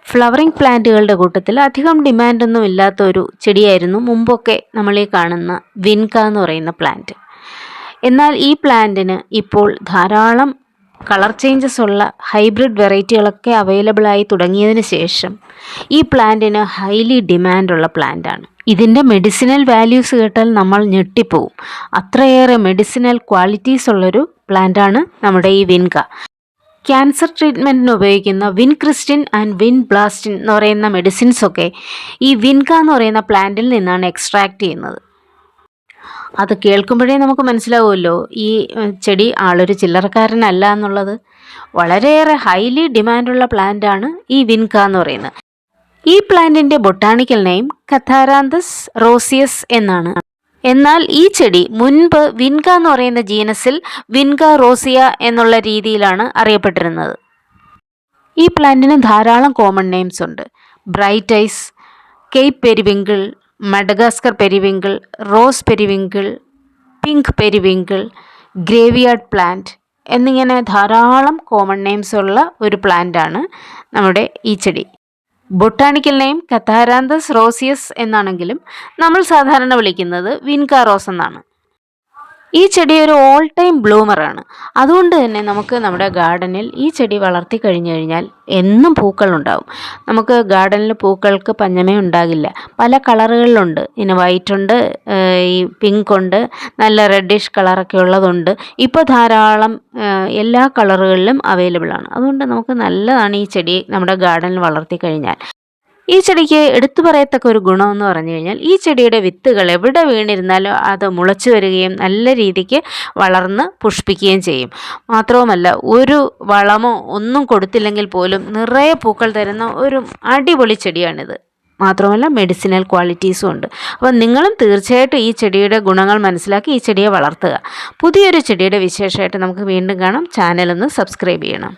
Flowering പ്ലാന്റുകളുടെ കൂട്ടത്തിൽ അധികം ഡിമാൻഡൊന്നും ഇല്ലാത്ത ഒരു ചെടിയായിരുന്നു മുമ്പൊക്കെ നമ്മൾ ഈ കാണുന്ന വിൻക എന്ന് പറയുന്ന പ്ലാന്റ്. എന്നാൽ ഈ പ്ലാന്റിന് ഇപ്പോൾ ധാരാളം കളർ ചേഞ്ചസ് ഉള്ള ഹൈബ്രിഡ് വെറൈറ്റികളൊക്കെ അവൈലബിളായി തുടങ്ങിയതിന് ശേഷം ഈ പ്ലാന്റിന് ഹൈലി ഡിമാൻഡുള്ള പ്ലാന്റാണ്. ഇതിൻ്റെ മെഡിസിനൽ വാല്യൂസ് കേട്ടാൽ നമ്മൾ ഞെട്ടിപ്പോവും. അത്രയേറെ മെഡിസിനൽ ക്വാളിറ്റീസ് ഉള്ളൊരു പ്ലാന്റാണ് നമ്മുടെ ഈ വിൻക. ക്യാൻസർ ട്രീറ്റ്മെൻറ്റിന് ഉപയോഗിക്കുന്ന വിൻക്രിസ്റ്റിൻ ആൻഡ് വിൻബ്ലാസ്റ്റിൻ എന്ന് പറയുന്ന മെഡിസിൻസൊക്കെ ഈ വിൻക എന്ന് പറയുന്ന പ്ലാന്റിൽ നിന്നാണ് എക്സ്ട്രാക്റ്റ് ചെയ്യുന്നത്. അത് കേൾക്കുമ്പോഴേ നമുക്ക് മനസ്സിലാവുമല്ലോ ഈ ചെടി ആളൊരു ചില്ലറക്കാരനല്ല എന്നുള്ളത്. വളരെയേറെ ഹൈലി ഡിമാൻഡുള്ള പ്ലാന്റാണ് ഈ വിൻക എന്ന് പറയുന്നത്. ഈ പ്ലാന്റിൻ്റെ ബൊട്ടാണിക്കൽ നെയിം കഥാരാന്തസ് റോസിയസ് എന്നാണ്. എന്നാൽ ഈ ചെടി മുൻപ് വിൻക എന്ന് പറയുന്ന ജീനസിൽ വിൻക റോസിയ എന്നുള്ള രീതിയിലാണ് അറിയപ്പെട്ടിരുന്നത്. ഈ പ്ലാന്റിന് ധാരാളം കോമൺ നെയിംസ് ഉണ്ട്. Bright eyes, cape periwinkle, Madagascar periwinkle, rose periwinkle, pink periwinkle, graveyard plant എന്നിങ്ങനെ ധാരാളം കോമൺ നെയിംസ് ഉള്ള ഒരു പ്ലാന്റാണ് നമ്മുടെ ഈ ചെടി. ബൊട്ടാണിക്കൽ നെയിം കഥാരാന്തസ് റോസിയസ് എന്നാണെങ്കിലും നമ്മൾ സാധാരണ വിളിക്കുന്നത് വിൻക റോസ് എന്നാണ്. ഈ ചെടി ഒരു ഓൾ ടൈം ബ്ലൂമറാണ്. അതുകൊണ്ട് തന്നെ നമുക്ക് നമ്മുടെ ഗാർഡനിൽ ഈ ചെടി വളർത്തി കഴിഞ്ഞു കഴിഞ്ഞാൽ എന്നും പൂക്കളുണ്ടാവും. നമുക്ക് ഗാർഡനിൽ പൂക്കൾക്ക് പഞ്ഞമേ ഉണ്ടാകില്ല. പല കളറുകളിലുണ്ട്. ഇനി വൈറ്റ് ഉണ്ട്, ഈ പിങ്ക് ഉണ്ട്, നല്ല റെഡിഷ് കളറൊക്കെ ഉള്ളതുണ്ട്. ഇപ്പോൾ ധാരാളം എല്ലാ കളറുകളിലും അവൈലബിൾ ആണ്. അതുകൊണ്ട് നമുക്ക് നല്ലതാണ് ഈ ചെടി നമ്മുടെ ഗാർഡനിൽ വളർത്തി കഴിഞ്ഞാൽ. ഈ ചെടിക്ക് എടുത്തു പറയത്തക്ക ഒരു ഗുണമെന്ന് പറഞ്ഞു കഴിഞ്ഞാൽ ഈ ചെടിയുടെ വിത്തുകൾ എവിടെ വീണിരുന്നാലും അത് മുളച്ചു വരികയും നല്ല രീതിക്ക് വളർന്ന് പുഷ്പിക്കുകയും ചെയ്യും. മാത്രവുമല്ല ഒരു വളമോ ഒന്നും കൊടുത്തില്ലെങ്കിൽ പോലും നിറയെ പൂക്കൾ തരുന്ന ഒരു അടിപൊളി ചെടിയാണിത്. മാത്രമല്ല മെഡിസിനൽ ക്വാളിറ്റീസും ഉണ്ട്. അപ്പോൾ നിങ്ങളും തീർച്ചയായിട്ടും ഈ ചെടിയുടെ ഗുണങ്ങൾ മനസ്സിലാക്കി ഈ ചെടിയെ വളർത്തുക. പുതിയൊരു ചെടിയുടെ വിശേഷമായിട്ട് നമുക്ക് വീണ്ടും കാണാം. ചാനലൊന്ന് സബ്സ്ക്രൈബ് ചെയ്യണം.